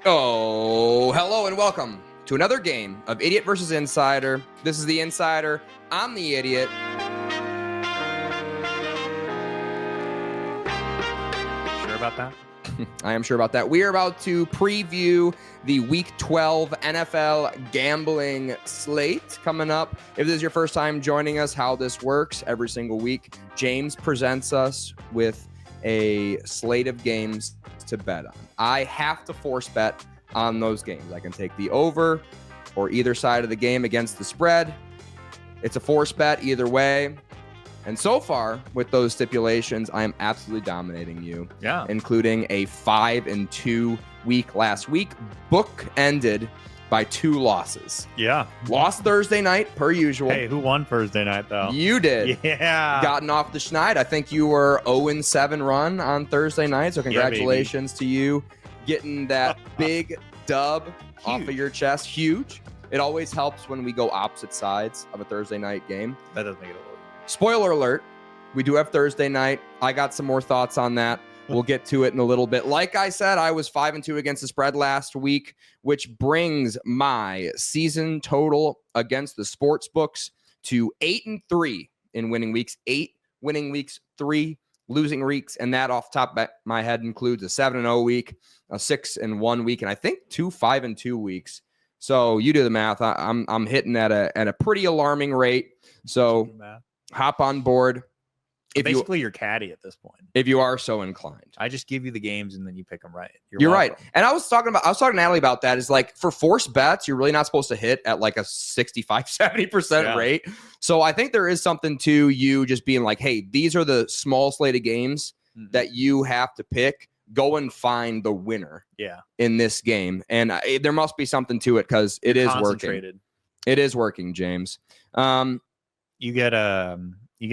Oh, hello and welcome to another game of Idiot versus Insider. This is the Insider. I'm the Idiot. Sure about that? I am sure about that. We are about to preview the Week 12 NFL gambling slate coming up. If this is your first time joining us, how this works every single week, James presents us with a slate of games to bet on. I have to force bet on those games. I can take the over or either side of the game against the spread. It's a force bet either way. And so far, with those stipulations, I am absolutely dominating you. Yeah. Including a 5-2 week last week, book ended by 2 losses. Yeah. Lost Thursday night, per usual. Hey, who won Thursday night, though? You did. Yeah. Gotten off the schneid. I think you were 0-7 run on Thursday night, so congratulations to you getting that big dub off of your chest. Huge. It always helps when we go opposite sides of a Thursday night game. That does make it a little. Spoiler alert, we do have Thursday night. I got some more thoughts on that. We'll get to it in a little bit. Like I said, I was 5-2 against the spread last week, which brings my season total against the sports books to 8-3 in winning weeks. 8 winning weeks, 3 losing weeks, and that off the top of my head includes a 7-0 week, a 6-1 week, and I think 2 5-2 weeks. So you do the math. I'm hitting at a pretty alarming rate. So hop on board. Basically, you're caddy at this point. If you are so inclined. I just give you the games and then you pick them right. You're right. And I was talking to Natalie about that. Is like for forced bets, you're really not supposed to hit at like a 65-70% rate. So I think there is something to you just being like, hey, these are the small slate of games that you have to pick. Go and find the winner in this game. And there must be something to it because it is working. It is working, James. You get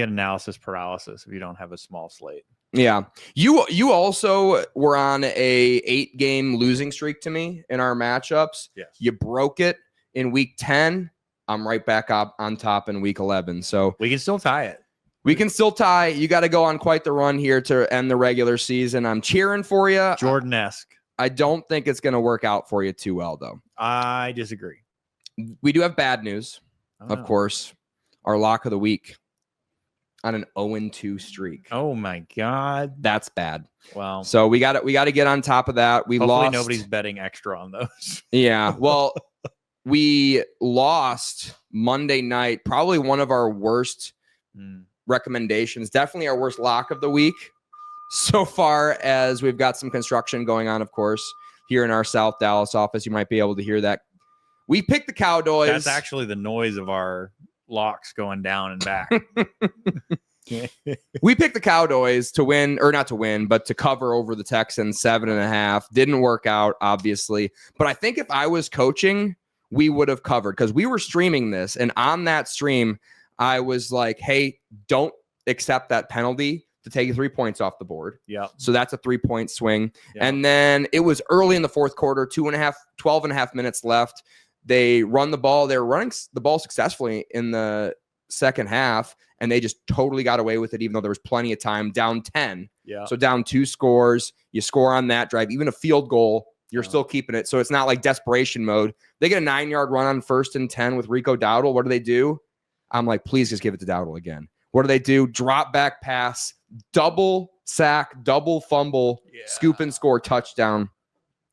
analysis paralysis if you don't have a small slate. Yeah. You also were on a 8-game losing streak to me in our matchups. Yes. You broke it in week 10. I'm right back up on top in week 11. So we can still tie it. We can still tie. You got to go on quite the run here to end the regular season. I'm cheering for you. Jordan-esque. I don't think it's going to work out for you too well, though. I disagree. We do have bad news, of course. Our lock of the week on an 0-2 streak. Oh my God, that's bad. Wow. So we got to get on top of that. Hopefully lost. Nobody's betting extra on those. Yeah. Well, we lost Monday night. Probably one of our worst recommendations. Definitely our worst lock of the week so far, as we've got some construction going on, of course, here in our South Dallas office. You might be able to hear that. We picked the Cowboys. That's actually the noise of our locks going down and back. We picked the Cowboys to win, or not to win, but to cover over the Texans 7.5. Didn't work out, obviously. But I think if I was coaching, we would have covered because we were streaming this. And on that stream, I was like, hey, don't accept that penalty to take 3 points off the board. Yeah. So that's a 3-point swing. Yep. And then it was early in the fourth quarter, 12.5 minutes left. They run the ball. They were running the ball successfully in the second half, and they just totally got away with it, even though there was plenty of time. Down 10. Yeah. So down 2 scores. You score on that drive. Even a field goal, you're still keeping it. So it's not like desperation mode. They get a 9-yard run on 1st and 10 with Rico Dowdle. What do? I'm like, please just give it to Dowdle again. What do? Drop back pass, double sack, double fumble, scoop and score touchdown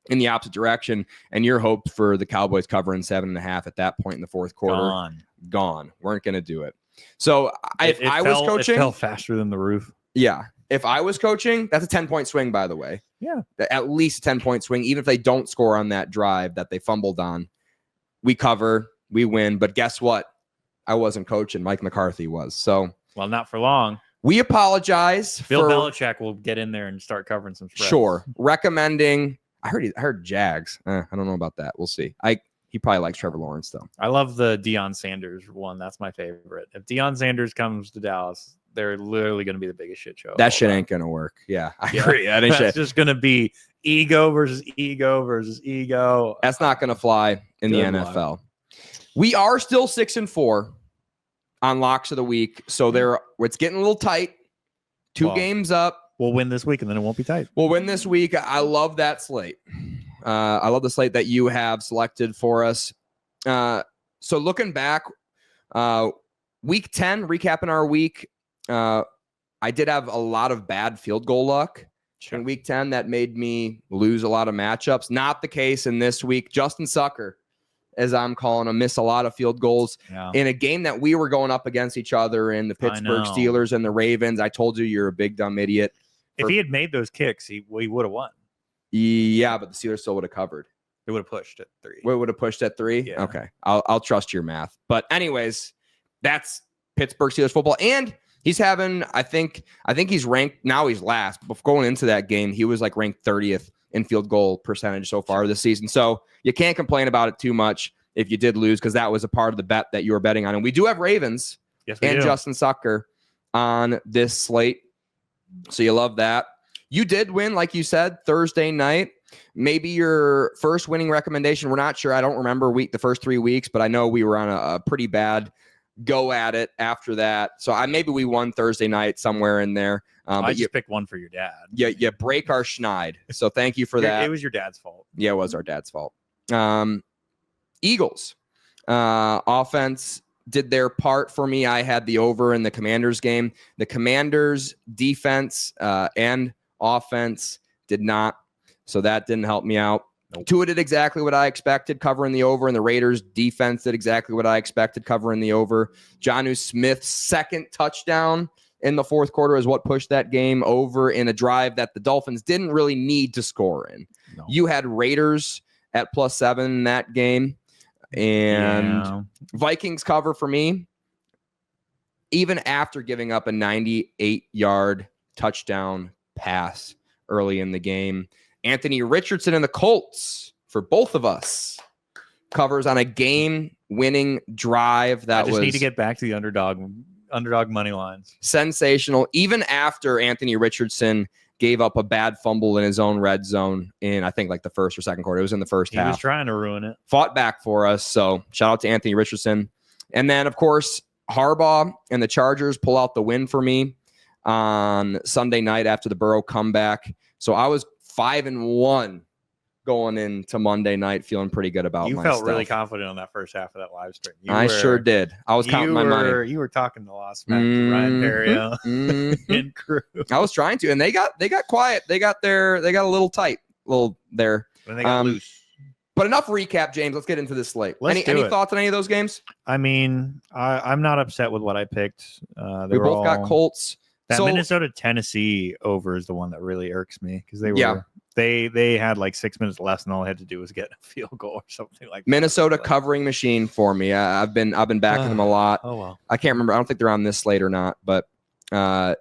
in the opposite direction, and your hope for the Cowboys covering 7.5 at that point in the fourth quarter gone. Weren't going to do it. So if I was coaching, it fell faster than the roof. Yeah, if I was coaching, that's a 10-point swing, by the way. Yeah, at least a 10-point swing, even if they don't score on that drive that they fumbled on. We cover, we win. But guess what? I wasn't coaching. Mike McCarthy was. So well, not for long. We apologize. Bill Belichick will get in there and start covering some spreads. Sure, recommending. I heard Jags. I don't know about that. We'll see. He probably likes Trevor Lawrence, though. I love the Deion Sanders one. That's my favorite. If Deion Sanders comes to Dallas, they're literally going to be the biggest shit show. That shit ain't going to work. Yeah, I agree. That's just going to be ego versus ego versus ego. That's not going to fly in the NFL. We are still 6-4 on locks of the week. So it's getting a little tight. Two games up. We'll win this week, and then it won't be tight. We'll win this week. I love that slate. I love the slate that you have selected for us. So looking back, week 10, recapping our week, I did have a lot of bad field goal luck in week 10 that made me lose a lot of matchups. Not the case in this week. Justin Sucker, as I'm calling him, missed a lot of field goals in a game that we were going up against each other in the Pittsburgh Steelers and the Ravens. I told you you're a big dumb idiot. If he had made those kicks, he would have won. Yeah, but the Steelers still would have covered. It would have pushed at 3. We would have pushed at 3? Yeah. Okay. I'll trust your math. But anyways, that's Pittsburgh Steelers football. And he's having, I think he's ranked, now he's last. But going into that game, he was like ranked 30th in field goal percentage so far this season. So you can't complain about it too much if you did lose, because that was a part of the bet that you were betting on. And we do have Ravens and Justin Sucker on this slate. So you love that. You did win, like you said, Thursday night. Maybe your first winning recommendation. We're not sure. I don't remember the first 3 weeks, but I know we were on a pretty bad go at it after that. So maybe we won Thursday night somewhere in there. I just picked one for your dad. Yeah, you break our schneid. So thank you for that. It was your dad's fault. Yeah, it was our dad's fault. Eagles offense did their part for me. I had the over in the Commanders game. The Commanders defense and offense did not. So that didn't help me out. Tua did exactly what I expected, covering the over, and the Raiders defense did exactly what I expected, covering the over. Jonnu Smith's second touchdown in the fourth quarter is what pushed that game over in a drive that the Dolphins didn't really need to score in. No. You had Raiders at +7 in that game, and Vikings cover for me, even after giving up a 98-yard touchdown pass early in the game. Anthony Richardson and the Colts, for both of us, covers on a game-winning drive that was... I just need to get back to the underdog money lines. Sensational. Even after Anthony Richardson gave up a bad fumble in his own red zone in, I think, like the first or second quarter. It was in the first half. He was trying to ruin it. Fought back for us, so shout out to Anthony Richardson. And then, of course, Harbaugh and the Chargers pull out the win for me on Sunday night after the Burrow comeback. So I was 5-1 going into Monday night, feeling pretty good about myself. You felt really confident on that first half of that live stream. I sure did. I was counting my money. You were talking a lot smack to Ryan Perry and crew. I was trying to, and they got quiet. They got a little tight, there. When they got loose. But enough recap, James. Let's get into this slate. Any thoughts on any of those games? I mean, I'm not upset with what I picked. We both got Colts. That Minnesota-Tennessee over is the one that really irks me, because they had like 6 minutes less, and all I had to do was get a field goal or something like that. Minnesota covering machine for me. I've been backing them a lot. Oh well. I can't remember. I don't think they're on this slate or not. But the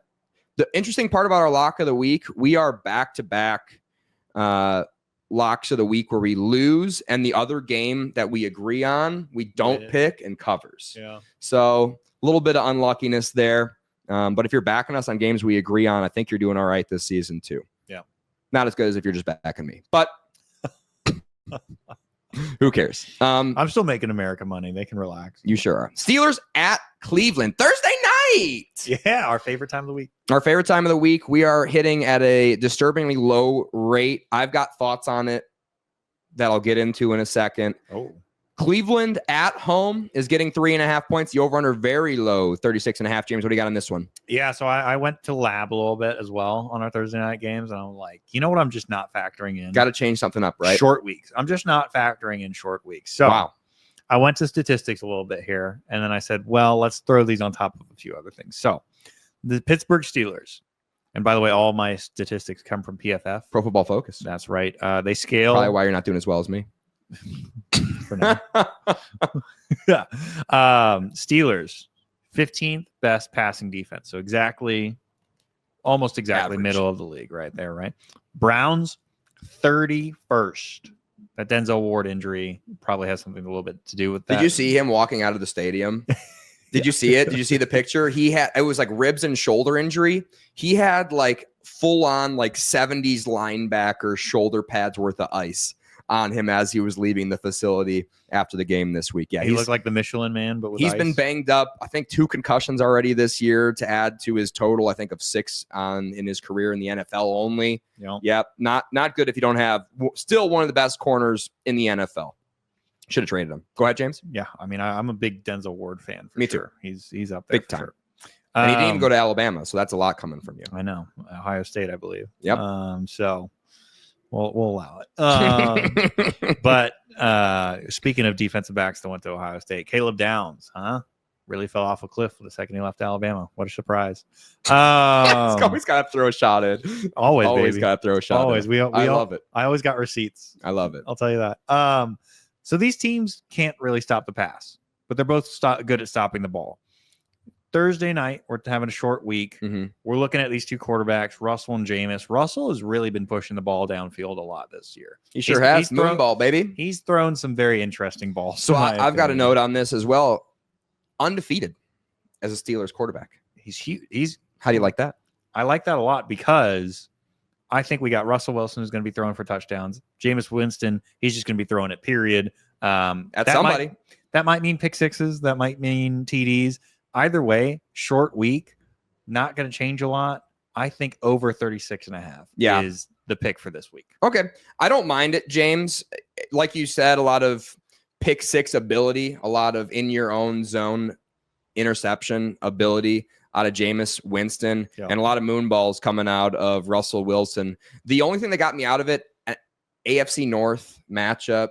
interesting part about our lock of the week, we are back-to-back locks of the week where we lose, and the other game that we agree on, we don't pick and covers. Yeah. So a little bit of unluckiness there. But if you're backing us on games we agree on, I think you're doing all right this season too. Yeah. Not as good as if you're just backing me, but who cares? I'm still making America money. They can relax. You sure are. Steelers at Cleveland Thursday night. Yeah. Our favorite time of the week. Our favorite time of the week. We are hitting at a disturbingly low rate. I've got thoughts on it that I'll get into in a second. Oh. Cleveland at home is getting 3.5 points. The over-under very low, 36.5. James, what do you got on this one? Yeah, so I went to lab a little bit as well on our Thursday night games, and I'm like, you know what? I'm just not factoring in. Got to change something up, right? Short weeks. I'm just not factoring in short weeks. So wow. I went to statistics a little bit here, and then I said, well, let's throw these on top of a few other things. So the Pittsburgh Steelers, and by the way, all my statistics come from PFF. Pro Football Focus. That's right. They scale. Probably why you're not doing as well as me. For now. Yeah. Steelers, 15th best passing defense. So almost exactly average. Middle of the league right there, right? Browns, 31st. That Denzel Ward injury probably has something a little bit to do with that. Did you see him walking out of the stadium? Did you see it? Did you see the picture? It was like ribs and shoulder injury. He had like full on like 70s linebacker shoulder pads worth of ice on him as he was leaving the facility after the game this week. Yeah, he looked like the Michelin Man, but with he's ice. been banged up. I think 2 concussions already this year to add to his total, I think, of 6 in his career in the NFL only. Yep. Yep, not good if you don't have still one of the best corners in the NFL. Should have traded him. Go ahead, James. Yeah, I mean, I'm a big Denzel Ward fan. For Me too. sure. He's up there Big for time. Sure. And he didn't even go to Alabama, so that's a lot coming from you. I know, Ohio State, I believe. Yep. So we'll allow it. But speaking of defensive backs that went to Ohio State, Caleb Downs, really fell off a cliff the second he left Alabama. What a surprise! Always got to throw a shot in. Always Always got to throw a shot. Always. In. I love it. I always got receipts. I love it. I'll tell you that. So these teams can't really stop the pass, but they're both good at stopping the ball. Thursday night, we're having a short week. Mm-hmm. We're looking at these 2 quarterbacks, Russell and Jameis. Russell has really been pushing the ball downfield a lot this year. He sure has. Moonball, baby. He's thrown some very interesting balls. So I've got a note on this as well. Undefeated as a Steelers quarterback. He's huge. How do you like that? I like that a lot because I think we got Russell Wilson who's going to be throwing for touchdowns. Jameis Winston, he's just going to be throwing it, period. At somebody. That might mean pick sixes. That might mean TDs. Either way, short week, not going to change a lot. I think over 36.5 is the pick for this week. Okay. I don't mind it, James. Like you said, a lot of pick 6 ability, a lot of in your own zone interception ability out of Jameis Winston, and a lot of moon balls coming out of Russell Wilson. The only thing that got me out of it, AFC North matchup,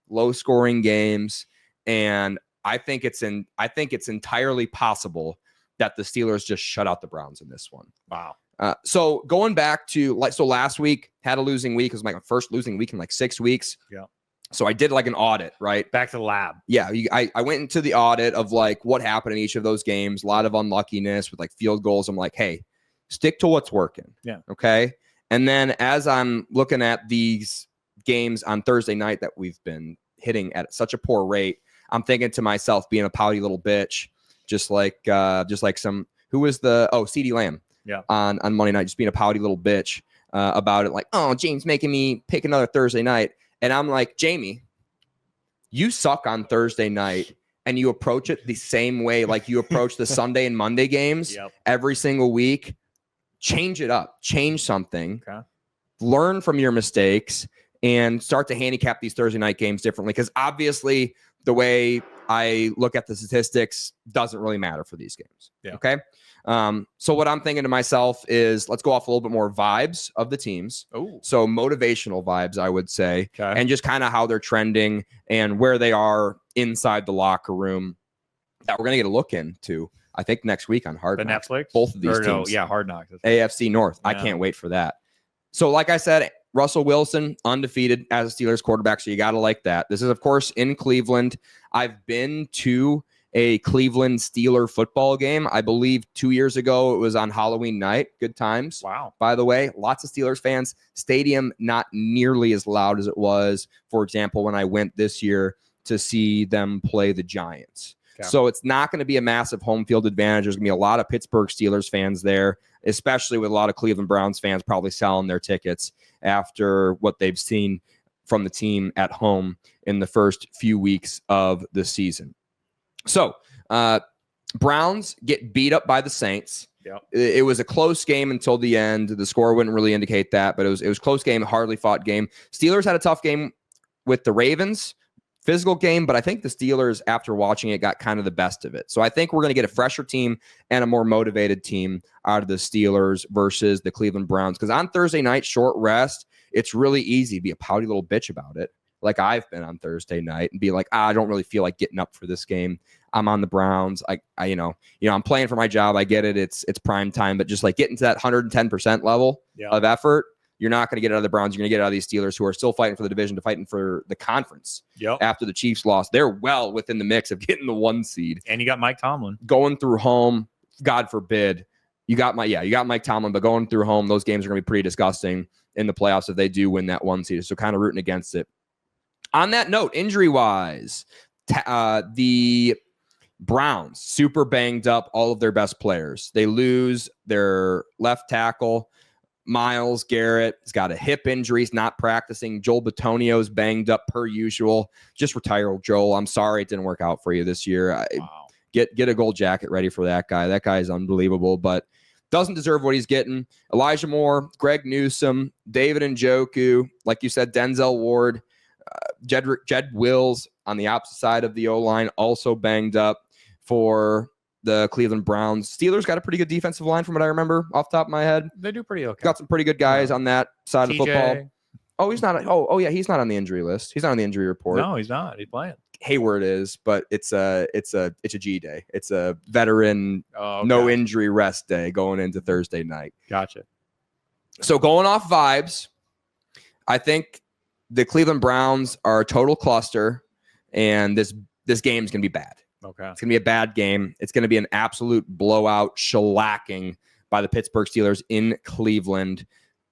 low scoring games, and I think it's entirely possible that the Steelers just shut out the Browns in this one. Wow. So going back to last week, had a losing week. It was my first losing week in like 6 weeks. Yeah. So I did like an audit, right? Back to the lab. Yeah. I went into the audit of like what happened in each of those games. A lot of unluckiness with like field goals. I'm like, hey, stick to what's working. Yeah. Okay. And then as I'm looking at these games on Thursday night that we've been hitting at such a poor rate, I'm thinking to myself, being a pouty little bitch, just like some, who was CeeDee Lamb on Monday night, just being a pouty little bitch about it. Like, oh, James making me pick another Thursday night. And I'm like, Jamie, you suck on Thursday night and you approach it the same way like you approach the Sunday and Monday games every single week. Change it up, change something, learn from your mistakes, and start to handicap these Thursday night games differently. Because obviously, the way I look at the statistics doesn't really matter for these games. Yeah. Okay. So what I'm thinking to myself is let's go off a little bit more vibes of the teams. Oh, so motivational vibes, I would say, okay. And just kind of how they're trending and where they are inside the locker room that we're going to get a look into, I think, next week on Hard Knocks. Netflix? Both of these teams. Hard Knocks. AFC North. Yeah. I can't wait for that. So like I said, Russell Wilson, undefeated as a Steelers quarterback, so you got to like that. This is, of course, in Cleveland. I've been to a Cleveland Steeler football game. I believe 2 years ago it was on Halloween night. Good times. Wow. By the way, lots of Steelers fans. Stadium not nearly as loud as it was, for example, when I went this year to see them play the Giants. Okay. So it's not going to be a massive home field advantage. There's going to be a lot of Pittsburgh Steelers fans there, especially with a lot of Cleveland Browns fans probably selling their tickets after what they've seen from the team at home in the first few weeks of the season. So Browns get beat up by the Saints. Yep. It was a close game until the end. The score wouldn't really indicate that, but it was close game, hardly fought game. Steelers had a tough game with the Ravens. Physical game, but I think the Steelers, after watching it, got kind of the best of it. So I think we're going to get a fresher team and a more motivated team out of the Steelers versus the Cleveland Browns. Because on Thursday night, short rest, it's really easy to be a pouty little bitch about it, like I've been on Thursday night, and be like, I don't really feel like getting up for this game. I'm on the Browns. I'm playing for my job. I get it. It's prime time, but just like getting to that 110% level of effort, you're not going to get out of the Browns. You're going to get out of these Steelers who are still fighting for the division, to fighting for the conference. After the Chiefs lost, they're well within the mix of getting the 1 seed. And you got Mike Tomlin going through home. God forbid you got Mike Tomlin, but going through home, those games are going to be pretty disgusting in the playoffs if they do win that 1 seed. So kind of rooting against it. On that note, injury wise, the Browns super banged up all of their best players. They lose their left tackle. Myles Garrett has got a hip injury. He's not practicing. Joel Bitonio's banged up per usual. Just retire, Joel. I'm sorry it didn't work out for you this year. Wow. Get a gold jacket ready for that guy. That guy is unbelievable, but doesn't deserve what he's getting. Elijah Moore, Greg Newsome, David Njoku, like you said, Denzel Ward, Jed Wills on the opposite side of the O-line, also banged up for the Cleveland Browns. Steelers got a pretty good defensive line from what I remember off the top of my head. They do pretty okay. Got some pretty good guys on that side of football. Oh, he's not. Yeah, he's not on the injury list. He's not on the injury report. No, he's not. He's playing. Hayward is, but it's a G day. It's a veteran Okay. no injury rest day going into Thursday night. Gotcha. So going off vibes, I think the Cleveland Browns are a total cluster, and this game's gonna be bad. Okay. It's gonna be a bad game. It's gonna be an absolute blowout shellacking by the Pittsburgh Steelers in Cleveland.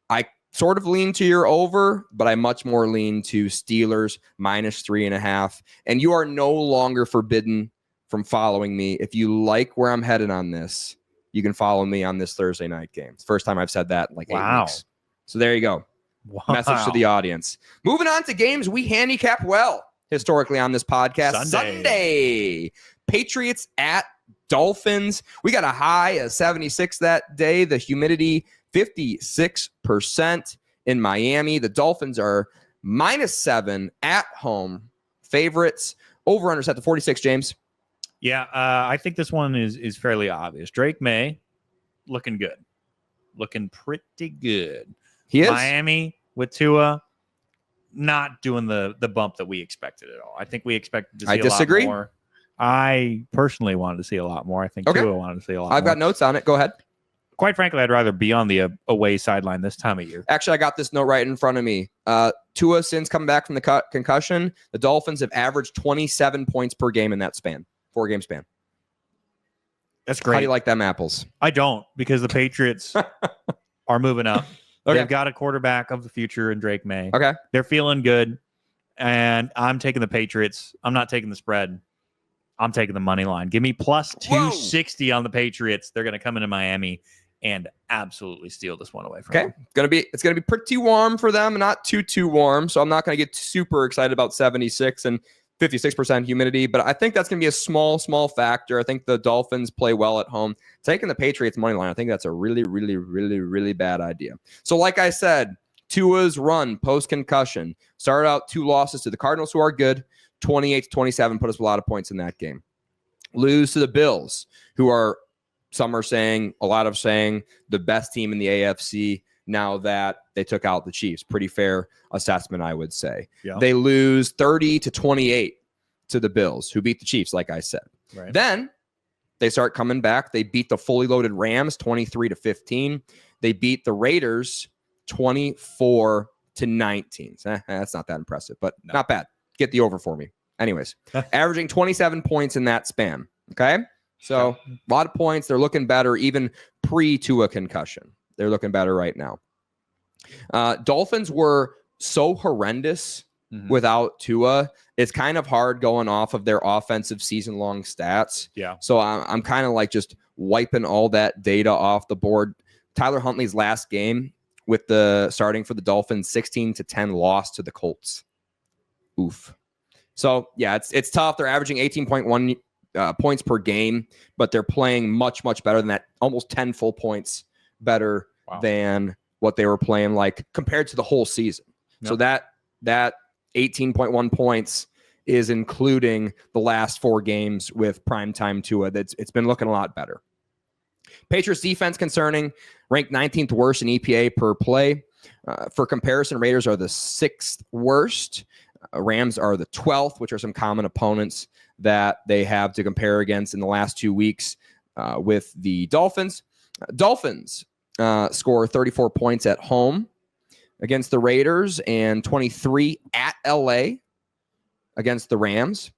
I sort of lean to your over, but I much more lean to Steelers -3.5. And you are no longer forbidden from following me. If you like where I'm headed on this, you can follow me on this Thursday night game. It's the first time I've said that in like 8 weeks. So there you go. Wow. Message to the audience. Moving on to games we handicap well historically on this podcast. Sunday. Patriots at Dolphins. We got a high of 76 that day. The humidity 56% in Miami. The Dolphins are -7 at home favorites. Over under set to 46, James. Yeah, I think this one is fairly obvious. Drake May looking good. Looking pretty good. He is. Miami with Tua not doing the bump that we expected at all. I think we expected to see a lot more. I personally wanted to see a lot more. I think Tua wanted to see a lot more. I've got notes on it. Go ahead. Quite frankly, I'd rather be on the away sideline this time of year. Actually, I got this note right in front of me. Tua, since coming back from the concussion, the Dolphins have averaged 27 points per game in that span, 4-game span. That's great. How do you like them apples? I don't, because the Patriots are moving up. Okay. They've got a quarterback of the future in Drake May. Okay. They're feeling good, and I'm taking the Patriots. I'm not taking the spread. I'm taking the money line. Give me plus 260 on the Patriots. They're going to come into Miami and absolutely steal this one away from them. It's gonna be pretty warm for them, not too warm. So I'm not gonna get super excited about 76 and 56% humidity, but I think that's gonna be a small factor. I think the Dolphins play well at home. Taking the Patriots money line, I think that's a really bad idea. So like I said, Tua's run post concussion started out 2 losses to the Cardinals, who are good, 28-27, put us a lot of points in that game. Lose to the Bills, who are, some are saying, a lot of saying, the best team in the AFC now that they took out the Chiefs. Pretty fair assessment, I would say. Yeah. They lose 30-28 to the Bills, who beat the Chiefs, like I said. Right. Then they start coming back. They beat the fully loaded Rams 23-15. They beat the Raiders 24-19. That's not that impressive, but not bad. Get the over for me. Anyways, averaging 27 points in that span. Okay. So a lot of points. They're looking better even pre-Tua concussion. They're looking better right now. Dolphins were so horrendous without Tua. It's kind of hard going off of their offensive season-long stats. Yeah. So I'm kind of like just wiping all that data off the board. Tyler Huntley's last game with the starting for the Dolphins, 16-10 loss to the Colts. Oof. So yeah, it's tough. They're averaging 18.1 points per game, but they're playing much better than that. Almost 10 full points better than what they were playing like compared to the whole season. Yep. So that 18.1 points is including the last 4 games with primetime Tua. It's been looking a lot better. Patriots defense concerning, ranked 19th worst in EPA per play. For comparison, Raiders are the 6th worst. Rams are the 12th, which are some common opponents that they have to compare against in the last 2 weeks with the Dolphins. Dolphins score 34 points at home against the Raiders and 23 at LA against the Rams.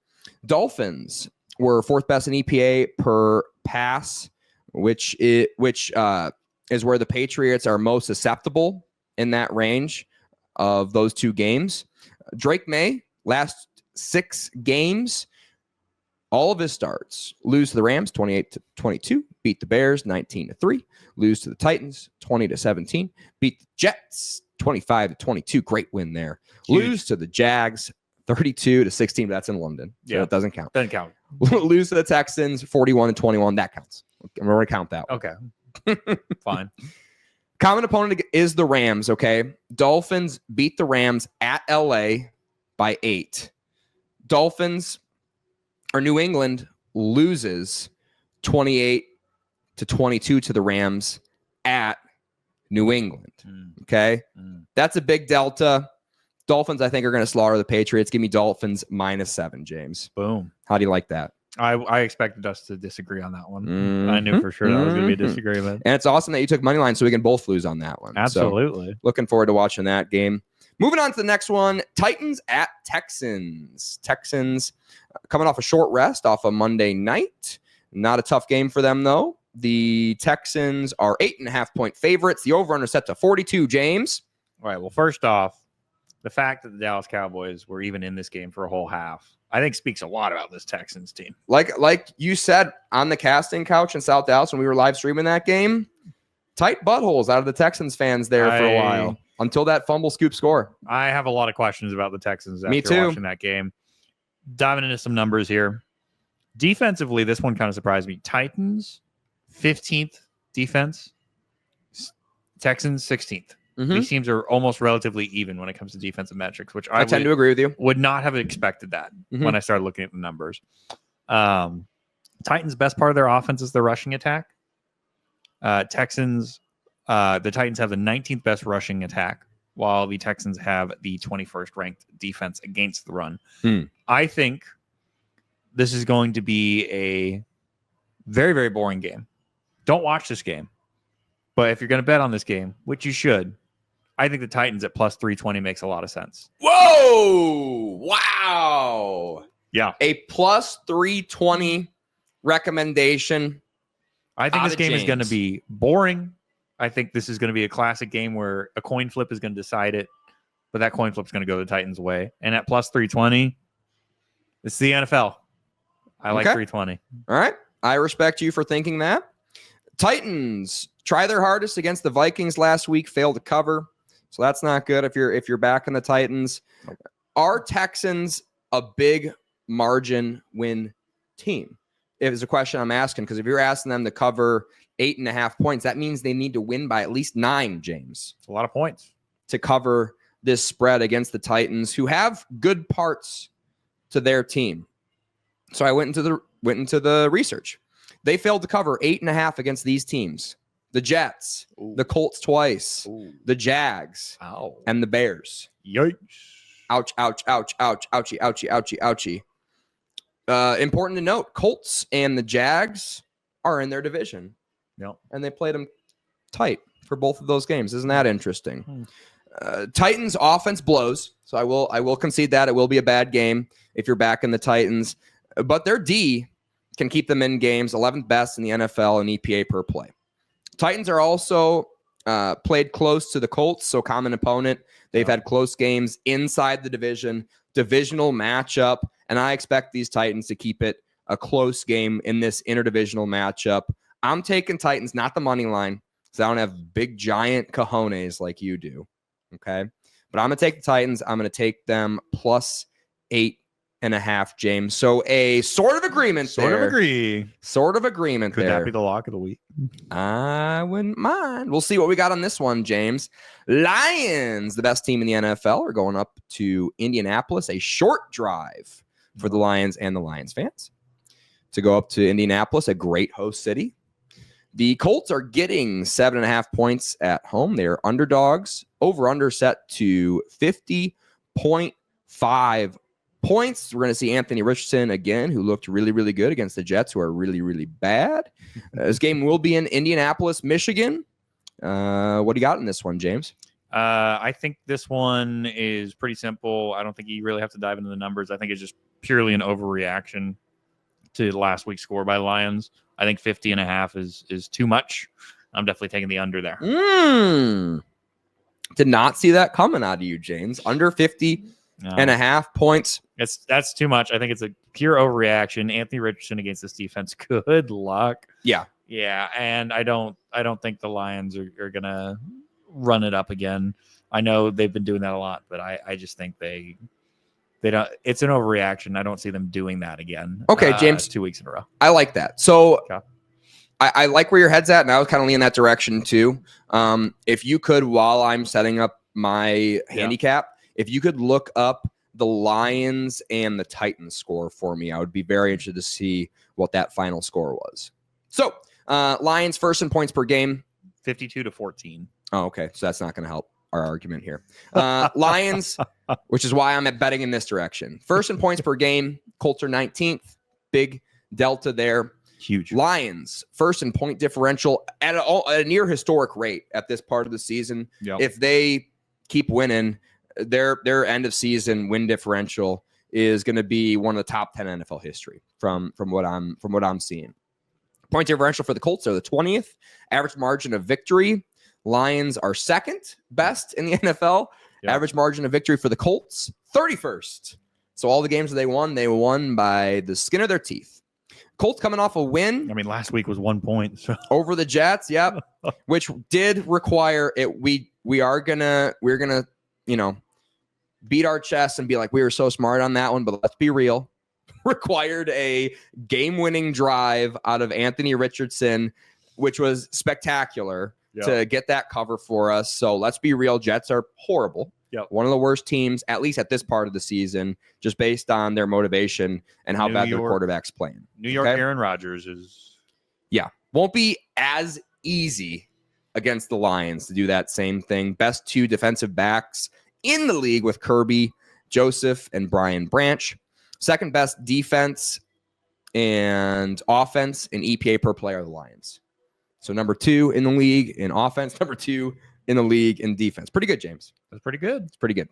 Dolphins were 4th best in EPA per pass, which is where the Patriots are most susceptible in that range of those 2 games. Drake May, last 6 games, all of his starts, lose to the Rams 28-22, beat the Bears 19-3, lose to the Titans 20-17, beat the Jets 25-22. Great win there. Huge. Lose to the Jags 32-16. But that's in London, so it doesn't count. Doesn't count. Lose to the Texans 41-21. That counts. I'm going to count that one. Okay. Fine. Common opponent is the Rams, okay? Dolphins beat the Rams at LA by 8. New England loses 28-22 to the Rams at New England. Okay. That's a big delta. Dolphins, I think, are going to slaughter the Patriots. Give me Dolphins -7, James. Boom. How do you like that? I expected us to disagree on that one. I knew for sure that was going to be a disagreement. And it's awesome that you took money line so we can both lose on that one. Absolutely. So, looking forward to watching that game. Moving on to the next one, Titans at Texans. Texans coming off a short rest off a Monday night. Not a tough game for them, though. The Texans are 8.5-point favorites. The over-under set to 42, James. All right. Well, first off, the fact that the Dallas Cowboys were even in this game for a whole half, I think speaks a lot about this Texans team. Like you said on the casting couch in South Dallas when we were live streaming that game, tight buttholes out of the Texans fans there for a while until that fumble scoop score. I have a lot of questions about the Texans after Me too. watching that game. Diving into some numbers here. Defensively, this one kind of surprised me. Titans, 15th defense. Texans, 16th. These teams are almost relatively even when it comes to defensive metrics, which I tend to agree with you. Would not have expected that when I started looking at the numbers. Titans' best part of their offense is their rushing attack. The Titans have the 19th best rushing attack, while the Texans have the 21st ranked defense against the run. I think this is going to be a very, very boring game. Don't watch this game. But if you're going to bet on this game, which you should, I think the Titans at plus 320 makes a lot of sense. Whoa! Wow! Yeah. A plus 320 recommendation. I think this game is going to be boring. I think this is going to be a classic game where a coin flip is going to decide it, but that coin flip is going to go the Titans' way. And at plus 320, it's the NFL. I like 320. All right. I respect you for thinking that. Titans try their hardest against the Vikings last week, failed to cover. So that's not good if you're back in the Titans. Are Texans a big margin win team? It is a question I'm asking, because if you're asking them to cover 8.5 points, that means they need to win by at least 9, James. It's a lot of points to cover this spread against the Titans, who have good parts to their team. So I went into the research. They failed to cover 8.5 against these teams. The Jets, the Colts twice, the Jags, and the Bears. Yikes. Ouch, ouch, ouch, ouch, ouchie, ouchie, ouchie, ouchie. Important to note, Colts and the Jags are in their division. Yep. And they played them tight for both of those games. Isn't that interesting? Titans offense blows. So I will concede that. It will be a bad game if you're back in the Titans. But their D can keep them in games, 11th best in the NFL in EPA per play. Titans are also played close to the Colts, so common opponent. They've had close games inside the division, divisional matchup, and I expect these Titans to keep it a close game in this interdivisional matchup. I'm taking Titans, not the money line, because I don't have big, giant cojones like you do, okay? But I'm going to take the Titans. I'm going to take them plus 8.5, James. So a sort of agreement there. Sort of agree. Sort of agreement Could there. that be the lock of the week? I wouldn't mind. We'll see what we got on this one, James. Lions, the best team in the NFL, are going up to Indianapolis. A short drive for the Lions and the Lions fans to go up to Indianapolis, a great host city. The Colts are getting 7.5 points at home. They are underdogs. Over-under set to 50.5 points. We're going to see Anthony Richardson again, who looked really, really good against the Jets, who are really, really bad. This game will be in Indianapolis, Michigan. What do you got in this one, James? I think this one is pretty simple. I don't think you really have to dive into the numbers. I think it's just purely an overreaction to last week's score by Lions. I think 50.5 is too much. I'm definitely taking the under there. Did not see that coming out of you, James. Under 50.5 points. That's too much. I think it's a pure overreaction. Anthony Richardson against this defense. Good luck. Yeah. Yeah, and I don't think the Lions are gonna run it up again. I know they've been doing that a lot, but I just think they don't. It's an overreaction. I don't see them doing that again. Okay, James. 2 weeks in a row. I like that. So Okay. I like where your head's at, and I was kind of leaning that direction too. If you could, while I'm setting up my handicap, if you could look up the Lions and the Titans score for me, I would be very interested to see what that final score was. So Lions first in points per game. 52-14. Oh, okay. So that's not going to help our argument here. Lions, which is why I'm betting in this direction. First in points per game. Colts are 19th. Big delta there. Huge. Lions first in point differential at a near historic rate at this part of the season. Yep. If they keep winning, their end of season win differential is going to be one of the top 10 NFL history from what I'm seeing. Point differential for the Colts are the 20th. Average margin of victory. Lions are second best in the NFL. Yep. Average margin of victory for the Colts, 31st. So all the games that they won by the skin of their teeth. Colts coming off a win. I mean, last week was 1 point. So. Over the Jets, yep. Which did require it. We're gonna, beat our chest and be like, we were so smart on that one, but let's be real. Required a game-winning drive out of Anthony Richardson, which was spectacular to get that cover for us. So let's be real. Jets are horrible. Yep. One of the worst teams, at least at this part of the season, just based on their motivation and how bad their quarterback's playing. New York Aaron Rodgers is... Yeah. Won't be as easy against the Lions to do that same thing. Best two defensive backs in the league with Kirby Joseph and Brian Branch. Second best defense and offense in EPA per play are the Lions. So number 2 in the league in offense, number 2 in the league in defense. Pretty good, James. That's pretty good. It's pretty good.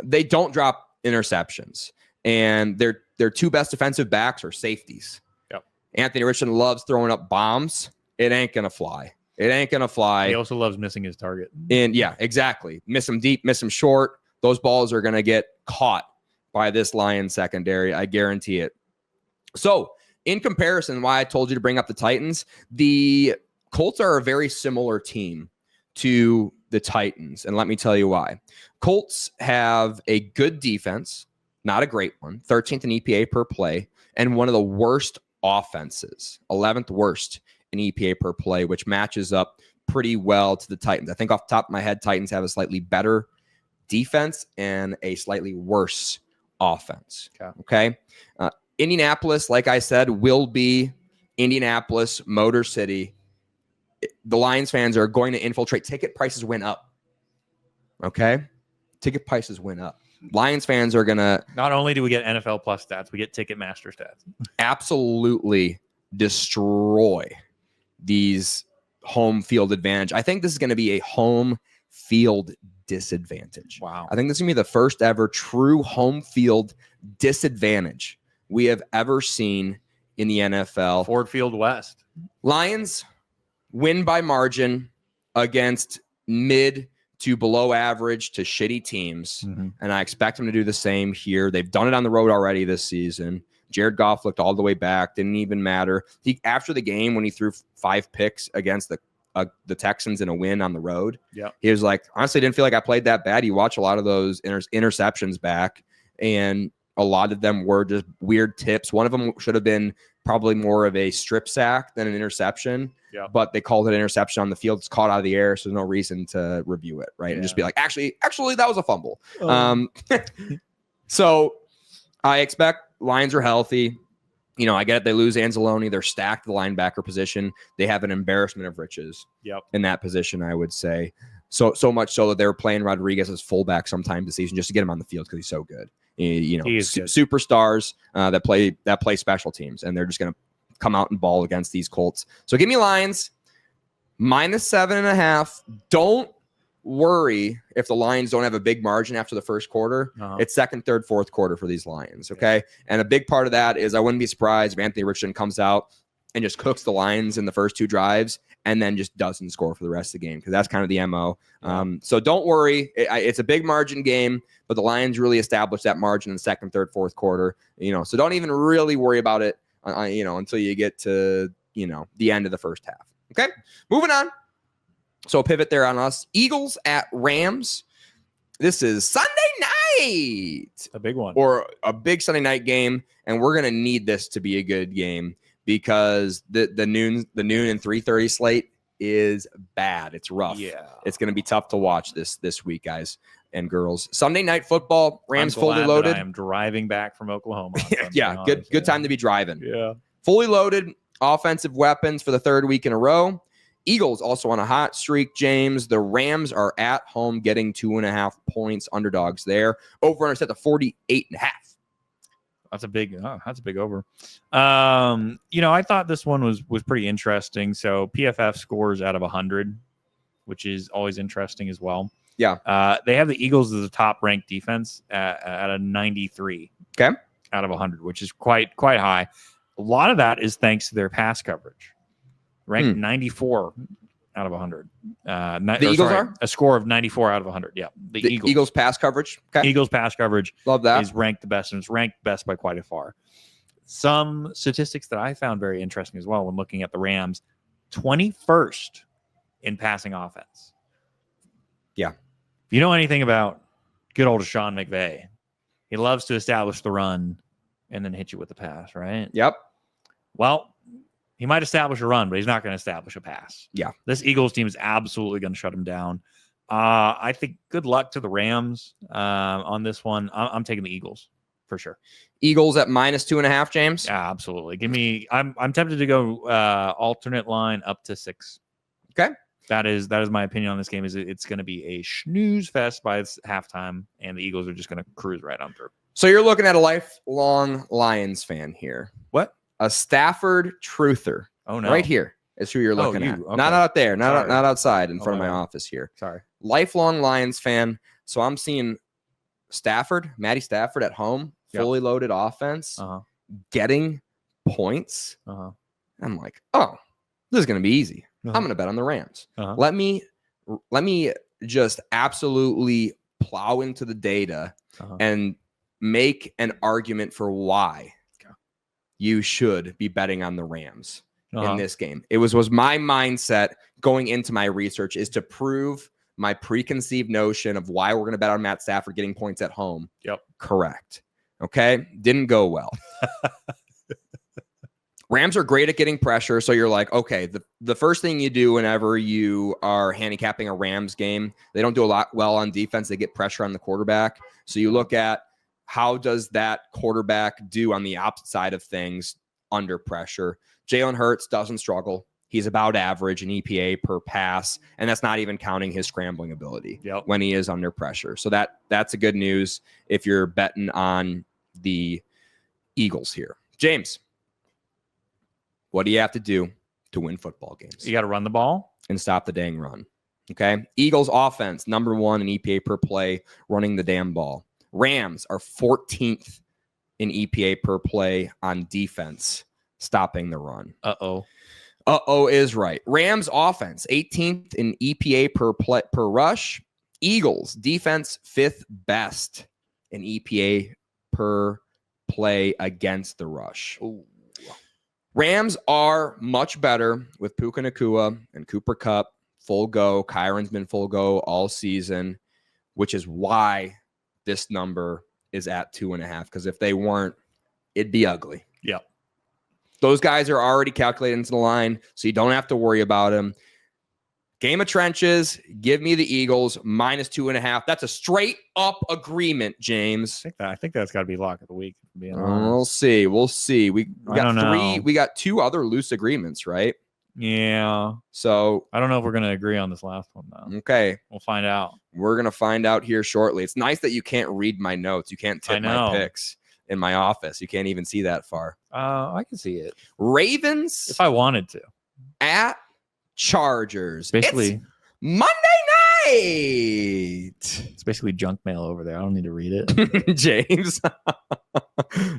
They don't drop interceptions, and their two best defensive backs are safeties. Yep. Anthony Richardson loves throwing up bombs. It ain't gonna fly. It ain't gonna fly. He also loves missing his target. And yeah, exactly. Miss him deep, miss him short. Those balls are gonna get caught by this Lions secondary. I guarantee it. So in comparison, why I told you to bring up the Titans, the Colts are a very similar team to the Titans. And let me tell you why. Colts have a good defense, not a great one, 13th in EPA per play, and one of the worst offenses, 11th worst in EPA per play, which matches up pretty well to the Titans. I think off the top of my head, Titans have a slightly better defense and a slightly worse offense. Okay. Indianapolis, like I said, will be Indianapolis, Motor City. The Lions fans are going to infiltrate. Ticket prices went up. Okay. Ticket prices went up. Lions fans are going to... Not only do we get NFL Plus stats, we get Ticketmaster stats. Absolutely destroy these home field advantage. I think this is going to be a home field disadvantage. Wow. I think this is going to be the first ever true home field disadvantage we have ever seen in the NFL. Ford Field West. Lions win by margin against mid to below average to shitty teams. Mm-hmm. And I expect them to do the same here. They've done it on the road already this season. Jared Goff looked all the way back. Didn't even matter. After the game, when he threw 5 picks against the Texans in a win on the road, he was like, honestly, didn't feel like I played that bad. You watch a lot of those interceptions back, and a lot of them were just weird tips. One of them should have been probably more of a strip sack than an interception, but they called it an interception on the field. It's caught out of the air, so there's no reason to review it, right? And just be like, actually, that was a fumble. So I expect Lions are healthy. You know, I get it. They lose Anzalone. They're stacked at the linebacker position. They have an embarrassment of riches in that position, I would say. So much so that they were playing Rodriguez as fullback sometime this season just to get him on the field because he's so good. You know, superstars that play special teams, and they're just going to come out and ball against these Colts. So give me Lions -7.5. Don't worry if the Lions don't have a big margin after the first quarter. It's second, third, fourth quarter for these Lions. Okay. And a big part of that is I wouldn't be surprised if Anthony Richardson comes out and just cooks the Lions in the first 2 drives and then just doesn't score for the rest of the game, because that's kind of the MO. So don't worry. It's a big margin game, but the Lions really established that margin in the second, third, fourth quarter. You know, so don't even really worry about it, until you get to the end of the first half. Okay, moving on. So pivot there on us. Eagles at Rams. This is Sunday night, A big one. or a big Sunday night game, and we're gonna need this to be a good game because the noon and 3:30 slate is bad. It's rough. Yeah. It's gonna be tough to watch this week, guys and girls. Sunday night football. Rams I'm glad fully that loaded. I am driving back from Oklahoma. on Sunday, Yeah, good honestly. time to be driving. Yeah. Fully loaded offensive weapons for the third week in a row. Eagles also on a hot streak, James. The Rams are at home getting 2.5 points, underdogs there. Over under set to 48.5. That's a big over. I thought this one was pretty interesting. So PFF scores out of 100, which is always interesting as well. Yeah. They have the Eagles as the top ranked defense at a 93. Okay. Out of 100, which is quite high. A lot of that is thanks to their pass coverage. Ranked 94 out of 100. The Eagles are? A score of 94 out of 100. Yeah. The Eagles pass coverage. Okay. Eagles pass coverage Love that. is ranked the best, and it's ranked best by quite a far. Some statistics that I found very interesting as well when looking at the Rams, 21st in passing offense. Yeah. If you know anything about good old Sean McVay, he loves to establish the run and then hit you with the pass, right? Yep. Well, he might establish a run, but he's not going to establish a pass. Yeah. This Eagles team is absolutely going to shut him down. I think good luck to the Rams on this one. I'm taking the Eagles for sure. Eagles at -2.5, James. Yeah, absolutely. Give me. I'm tempted to go alternate line up to 6. Okay. That is my opinion on this game. Is it's going to be a snooze fest by halftime, and the Eagles are just going to cruise right on through. So you're looking at a lifelong Lions fan here. What? A Stafford truther. Oh no! Right here is who you're looking at. Okay. Not out there. Not Sorry. outside in front of my Okay. office here. Sorry. Lifelong Lions fan. So I'm seeing Matty Stafford at home, Yep. fully loaded offense, getting points. I'm like, oh, this is going to be easy. I'm going to bet on the Rams. Let me just absolutely plow into the data and make an argument for why you should be betting on the Rams in this game. It was my mindset going into my research is to prove my preconceived notion of why we're going to bet on Matt Stafford getting points at home. Yep. Correct. Okay. Didn't go well. Rams are great at getting pressure. So you're like, okay, the first thing you do whenever you are handicapping a Rams game, they don't do a lot well on defense. They get pressure on the quarterback. So you look at how does that quarterback do on the opposite side of things under pressure. Jalen Hurts doesn't struggle. He's about average in EPA per pass, and that's not even counting his scrambling ability when he is under pressure. So that's a good news if you're betting on the Eagles here. James, what do you have to do to win football games? You got to run the ball and stop the dang run. Okay. Eagles offense, number 1 in EPA per play, running the damn ball. Rams are 14th in EPA per play on defense, stopping the run. Uh-oh is right. Rams offense, 18th in EPA per rush. Eagles defense, 5th best in EPA per play against the rush. Ooh. Rams are much better with Puka Nacua and Cooper Kupp full go. Kyron's been full go all season, which is why this number is at 2.5. Because if they weren't, it'd be ugly. Yep. Those guys are already calculated into the line, so you don't have to worry about them. Game of trenches, give me the Eagles -2.5. That's a straight up agreement, James. I think that's got to be lock of the week. We'll see. We got know. We got 2 other loose agreements, right? Yeah. So I don't know if we're going to agree on this last one, though. Okay. We'll find out. We're going to find out here shortly. It's nice that you can't read my notes. You can't tip my picks in my office. You can't even see that far. I can see it. Ravens. If I wanted to. At Chargers. Basically. It's Monday night. It's basically junk mail over there. I don't need to read it. James.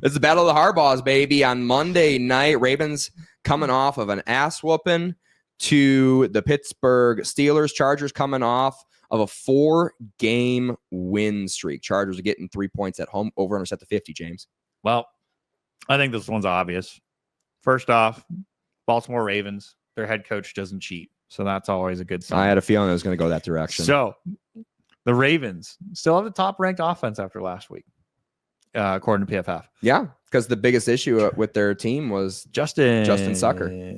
It's the Battle of the Harbaughs, baby. On Monday night, Ravens coming off of an ass whooping to the Pittsburgh Steelers. Chargers coming off of a 4-game win streak. Chargers are getting 3 points at home. Over under set to 50, James. Well, I think this one's obvious. First off, Baltimore Ravens, their head coach doesn't cheat. So that's always a good sign. I had a feeling it was going to go that direction. So the Ravens still have the top ranked offense after last week, according to PFF. Yeah, because the biggest issue with their team was Justin Sucker.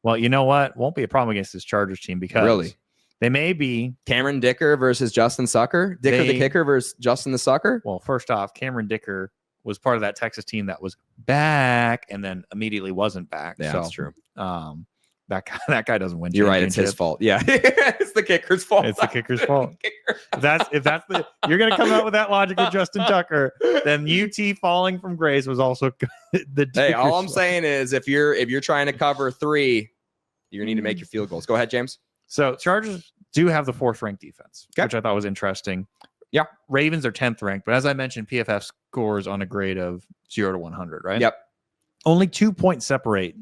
Well, you know what? Won't be a problem against this Chargers team because Really? they may be. Cameron Dicker versus Justin Sucker. Dicker the kicker versus Justin the Sucker. Well, first off, Cameron Dicker was part of that Texas team that was back and then immediately wasn't back. Yeah, so, that's true. That guy doesn't win. You're right. It's his fault. Yeah, it's the kicker's fault. It's the kicker's fault. If that's the you're gonna come out with that logic with Justin Tucker, then UT falling from grace was also the. Hey, all I'm saying is if you're trying to cover 3, you need to make your field goals. Go ahead, James. So Chargers do have the 4th ranked defense, which I thought was interesting. Yeah, Ravens are 10th ranked, but as I mentioned, PFF scores on a grade of 0 to 100. Right. Yep. Only 2 points separate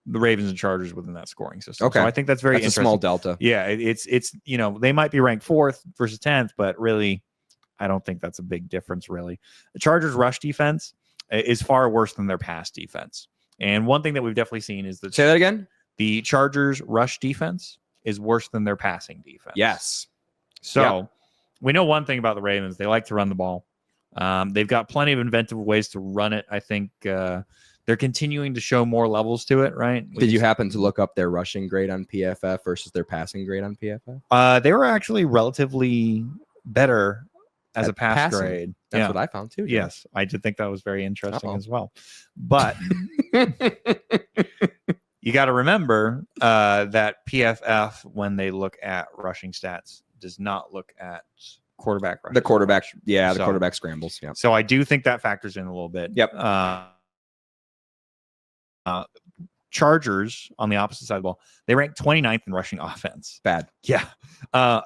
the Ravens and Chargers within that scoring system. Okay. So I think that's very interesting. A small delta. Yeah, it's they might be ranked 4th versus 10th, but really, I don't think that's a big difference. Really, the Chargers' rush defense is far worse than their pass defense. And one thing that we've definitely seen is that say that again. The Chargers' rush defense is worse than their passing defense. Yes. So we know one thing about the Ravens: they like to run the ball. They've got plenty of inventive ways to run it. I think. They're continuing to show more levels to it, right? Did you happen to look up their rushing grade on PFF versus their passing grade on PFF? They were actually relatively better as a pass passing grade. That's what I found too. Yes, I did think that was very interesting as well. But you got to remember that PFF, when they look at rushing stats, does not look at quarterback rush. The quarterback, the quarterback scrambles. Yeah. So I do think that factors in a little bit. Yep. Chargers on the opposite side of the ball, they rank 29th in rushing offense. Bad. Yeah.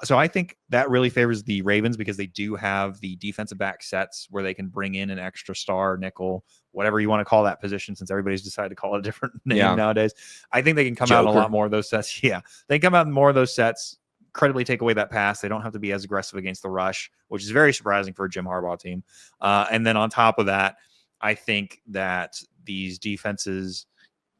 So I think that really favors the Ravens because they do have the defensive back sets where they can bring in an extra star, nickel, whatever you want to call that position, since everybody's decided to call it a different name nowadays. I think they can come out in a lot more of those sets. Yeah. They come out in more of those sets, incredibly take away that pass. They don't have to be as aggressive against the rush, which is very surprising for a Jim Harbaugh team. And then on top of that, I think that these defenses,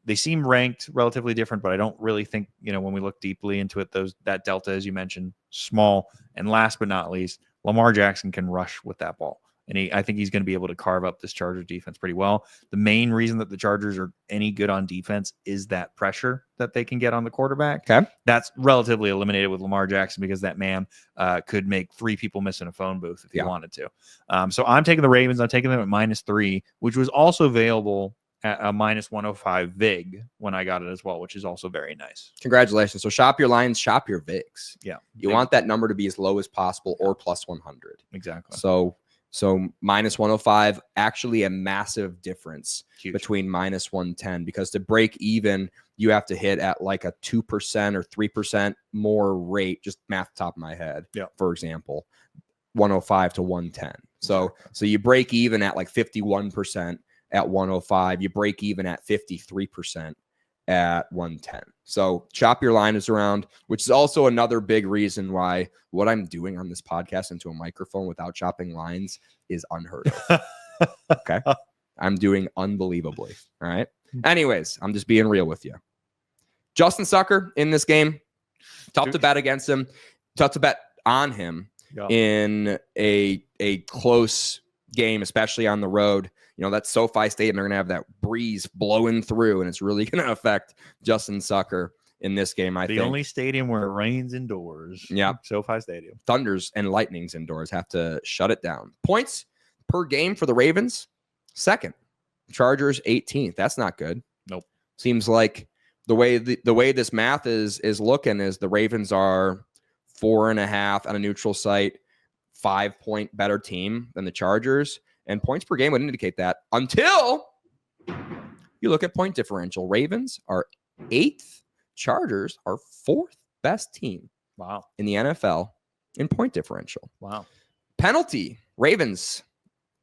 they seem ranked relatively different, but I don't really think, when we look deeply into it, that delta, as you mentioned, small. And last but not least, Lamar Jackson can rush with that ball. And I think he's going to be able to carve up this Chargers defense pretty well. The main reason that the Chargers are any good on defense is that pressure that they can get on the quarterback. Okay. That's relatively eliminated with Lamar Jackson because that man could make 3 people miss in a phone booth if he wanted to. So I'm taking the Ravens. I'm taking them at -3, which was also available at a -105 VIG when I got it as well, which is also very nice. Congratulations. So shop your lines, shop your VIGs. Yeah. You want that number to be as low as possible or +100. Exactly. So -105, actually a massive difference between -110, because to break even, you have to hit at like a 2% or 3% more rate, just math top of my head. Yeah. For example, 105 to 110. So you break even at like 51% at 105, you break even at 53% at 110. So shop your liners around, which is also another big reason why what I'm doing on this podcast into a microphone without chopping lines is unheard of. Okay. I'm doing unbelievably. All right. Anyways, I'm just being real with you. Justin Sucker in this game, tough to bet against him, tough to bet on him in a close game, especially on the road. That SoFi Stadium, they're going to have that breeze blowing through, and it's really going to affect Justin Sucker in this game, I think. The only stadium where it rains indoors. Yeah. SoFi Stadium. Thunders and lightnings indoors have to shut it down. Points per game for the Ravens, 2nd. Chargers, 18th. That's not good. Nope. Seems like the way this math is looking is the Ravens are 4.5 on a neutral site, 5-point better team than the Chargers. And points per game would indicate that until you look at point differential. Ravens are 8th. Chargers are 4th best team in the NFL in point differential. Wow. Penalty. Ravens,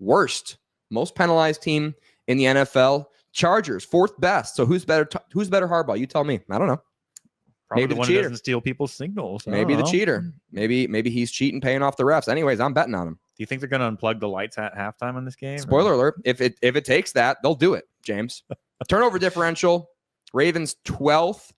worst. Most penalized team in the NFL. Chargers, 4th best. So who's better Harbaugh? You tell me. I don't know. Probably maybe the one who doesn't steal people's signals. Maybe the cheater. Maybe he's cheating, paying off the refs. Anyways, I'm betting on him. Do you think they're going to unplug the lights at halftime in this game? Spoiler alert. If it takes that, they'll do it, James. Turnover differential. Ravens 12th,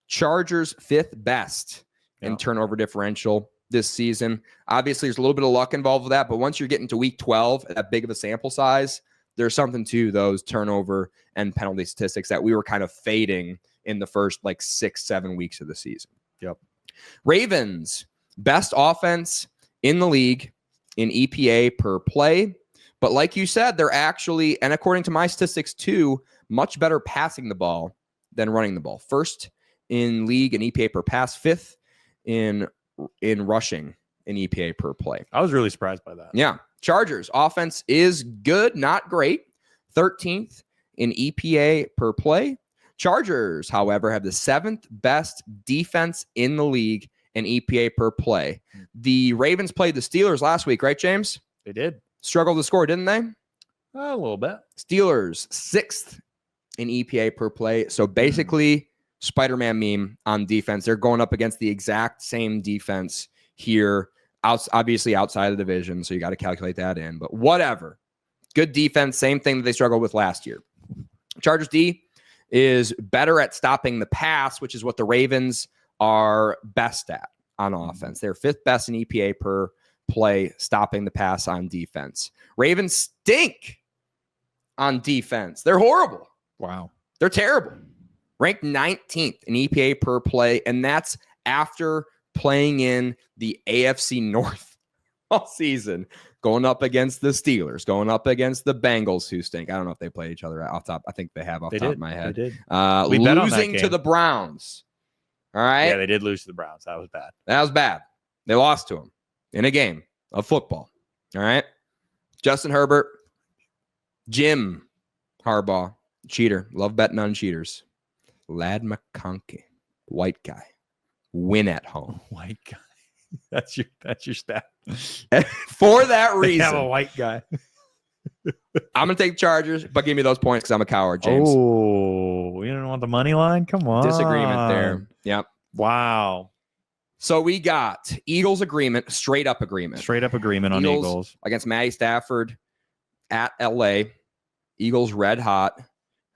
Chargers 5th best in Yeah. turnover differential this season. Obviously, there's a little bit of luck involved with that, but once you're getting to week 12, that big of a sample size, there's something to those turnover and penalty statistics that we were kind of fading in the first 6-7 weeks of the season. Yep. Ravens, best offense in the league in EPA per play. But like you said, they're actually, and according to my statistics too, much better passing the ball than running the ball. First in league in EPA per pass, 5th in rushing in EPA per play. I was really surprised by that. Yeah. Chargers offense is good, not great. 13th in EPA per play. Chargers, however, have the 7th best defense in the league in EPA per play. The Ravens played the Steelers last week, right, James? They did. Struggled to score, didn't they? A little bit. Steelers, 6th in EPA per play. So basically, Spider-Man meme on defense. They're going up against the exact same defense here, obviously outside of the division. So you got to calculate that in. But whatever. Good defense. Same thing that they struggled with last year. Chargers D is better at stopping the pass, which is what the Ravens are best at on offense. They're 5th best in EPA per play, stopping the pass on defense. Ravens stink on defense. They're horrible. Wow. They're terrible. Ranked 19th in EPA per play, and that's after playing in the AFC North all season, going up against the Steelers, going up against the Bengals, who stink. I don't know if they played each other off top. I think they have off They top did. of my head. They did. We bet on that Losing to game. the Browns. All right. Yeah, they did lose to the Browns. That was bad. That was bad. They lost to them in a game of football. All right. Justin Herbert, Jim Harbaugh, cheater. Love betting on cheaters. Lad McConkey, white guy, win at home. White guy. That's your stat. For that They have a reason, white guy. I'm going to take the Chargers, but give me those points because I'm a coward, James. Oh, you don't want the money line? Come on. Disagreement there. Yep. Wow. So we got Eagles agreement, straight up agreement Straight up agreement on Eagles. Eagles. against Matty Stafford at LA. Eagles red hot.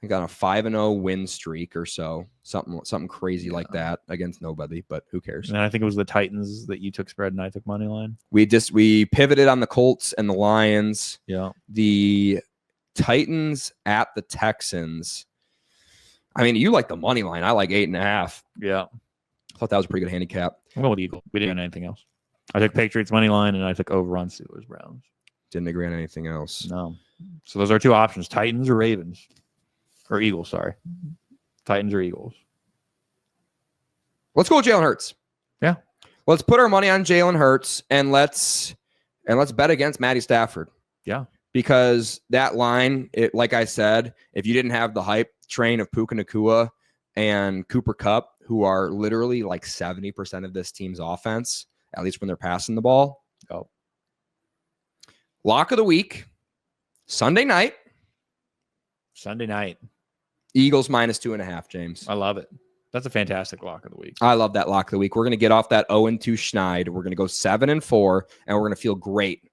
I got a 5-0 win streak or so. Something crazy like that against nobody, but who cares? And I think it was the Titans that you took spread and I took money line. We pivoted on the Colts and the Lions. Yeah. The Titans at the Texans. I mean, you like the money line. I like 8.5. Yeah. I thought that was a pretty good handicap. I'm going with Eagles. We didn't do anything else. I took Patriots money line and I took over on Steelers Browns. Didn't agree on anything else. No. So those are two options: Titans or Ravens, or Eagles. Sorry, Titans or Eagles. Let's go with Jalen Hurts. Yeah. Let's put our money on Jalen Hurts and let's bet against Matty Stafford. Yeah. Because that line, like I said, if you didn't have the hype train of Puka Nacua and Cooper Kupp, who are literally like 70% of this team's offense, at least when they're passing the ball. Oh. Lock of the week, Sunday night, Sunday night. Eagles -2.5, James. I love it. That's a fantastic lock of the week. I love that lock of the week. We're going to get off that 0-2 schneid. We're going to go 7-4, and we're going to feel great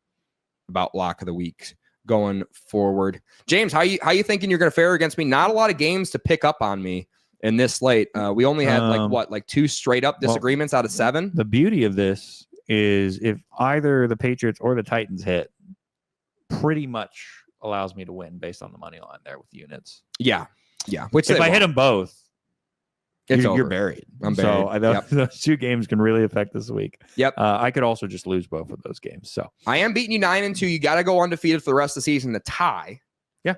about lock of the week going forward. James, how you thinking you're going to fare against me? Not a lot of games to pick up on me in this slate. We only had like 2 straight up disagreements out of 7. The beauty of this is if either the Patriots or the Titans hit, pretty much allows me to win based on the money line there with units. Yeah. Which If I hit them both, you're you're buried. I'm buried. So those 2 games can really affect this week. Yep. I could also just lose both of those games. So I am beating you 9-2. You got to go undefeated for the rest of the season to tie. Yeah.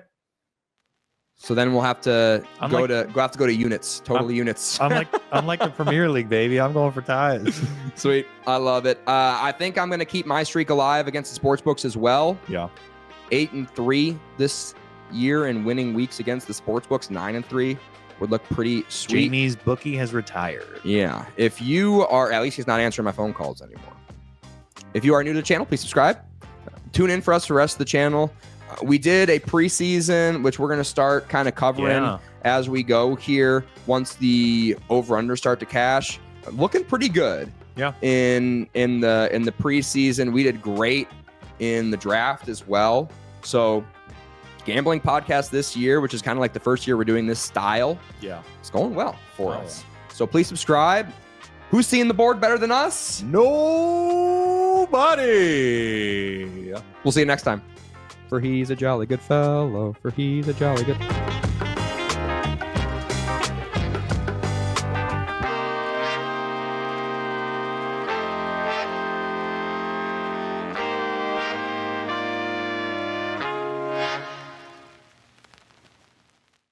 So then we'll have to go Unlike- to units, total units. I'm like the Premier League, baby. I'm going for ties. Sweet. I love it. I think I'm going to keep my streak alive against the sports books as well. Yeah. 8-3 this year in winning weeks against the sports books. 9-3 would look pretty sweet. Jamie's bookie has retired. Yeah. If you are, at least he's not answering my phone calls anymore. If you are new to the channel, please subscribe. Tune in for us for the rest of the channel. We did a preseason, which we're going to start kind of covering as we go here. Once the over/under start to cash, looking pretty good. Yeah. In the preseason, we did great in the draft as well. So gambling podcast this year, which is kind of like the first year we're doing this style. Yeah. It's going well for us. So please subscribe. Who's seeing the board better than us? Nobody. We'll see you next time. For he's a jolly good fellow. For he's a jolly good